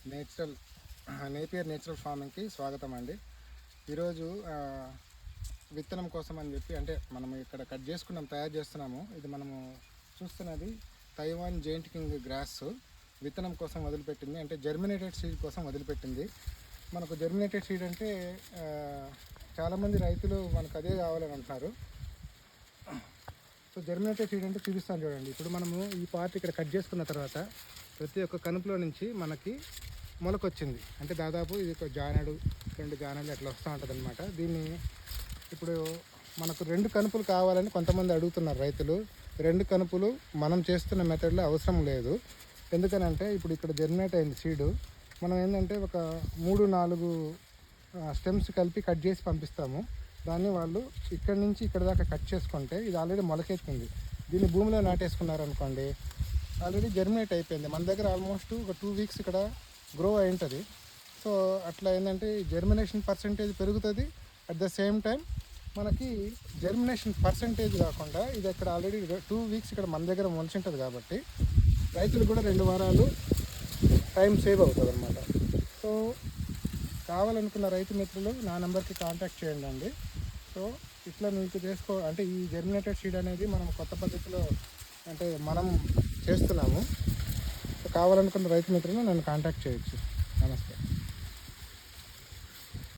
Natural Napier natural ఫార్మింగ్కి స్వాగతం అండి. ఈరోజు విత్తనం కోసం అని చెప్పి అంటే మనం ఇక్కడ కట్ చేసుకున్నాం, తయారు చేస్తున్నాము. ఇది మనము చూస్తున్నది తైవాన్ జెయింట్ కింగ్ గ్రాస్ విత్తనం కోసం వదిలిపెట్టింది, అంటే జర్మినేటెడ్ సీడ్ కోసం వదిలిపెట్టింది. మనకు జర్మినేటెడ్ సీడ్ అంటే చాలామంది రైతులు మనకు అదే కావాలని అంటున్నారు. సో జర్మినేటెడ్ సీడ్ అంటే చూపిస్తాను చూడండి. ఇప్పుడు మనము ఈ పార్ట్ ఇక్కడ కట్ చేసుకున్న తర్వాత ప్రతి ఒక్క కనుపులో నుంచి మనకి మొలకొచ్చింది. అంటే దాదాపు ఇది ఒక జానెడు 2 జానెలు అట్లా వస్తూ ఉంటుంది అనమాట. దీన్ని ఇప్పుడు మనకు 2 కనుపులు కావాలని కొంతమంది అడుగుతున్నారు రైతులు. 2 కనుపులు మనం చేస్తున్న మెథడ్లో అవసరం లేదు. ఎందుకనంటే ఇప్పుడు ఇక్కడ జర్మినేట్ అయింది సీడు. మనం ఏంటంటే ఒక 3-4 స్టెమ్స్ కలిపి కట్ చేసి పంపిస్తాము. దాన్ని వాళ్ళు ఇక్కడి నుంచి ఇక్కడ దాకా కట్ చేసుకుంటే ఇది ఆల్రెడీ మొలకెత్తింది. దీన్ని భూమిలో నాటేసుకున్నారనుకోండి, ఆల్రెడీ జర్మినేట్ అయిపోయింది. మన దగ్గర ఆల్మోస్ట్ ఒక 2 వీక్స్ ఇక్కడ గ్రో అయి ఉంటుంది. సో అట్లా ఏంటంటే జర్మినేషన్ పర్సంటేజ్ పెరుగుతుంది. అట్ ద సేమ్ టైం మనకి జర్మినేషన్ పర్సంటేజ్ కాకుండా ఇది ఇక్కడ ఆల్రెడీ 2 వీక్స్ ఇక్కడ మన దగ్గర మొలిచి ఉంటుంది కాబట్టి రైతులు కూడా 2 వారాలు టైం సేవ్ అవుతుంది అనమాట. సో కావాలనుకున్న రైతు మిత్రులు నా నెంబర్కి కాంటాక్ట్ చేయండి అండి. సో ఇట్లా మీకు అంటే ఈ జర్మినేటెడ్ సీడ్ అనేది మనం కొత్త పద్ధతిలో అంటే మనం చేస్తున్నాము. సో కావాలనుకున్న రైతు మిత్రులు నన్ను కాంటాక్ట్ చేయొచ్చు. నమస్తే.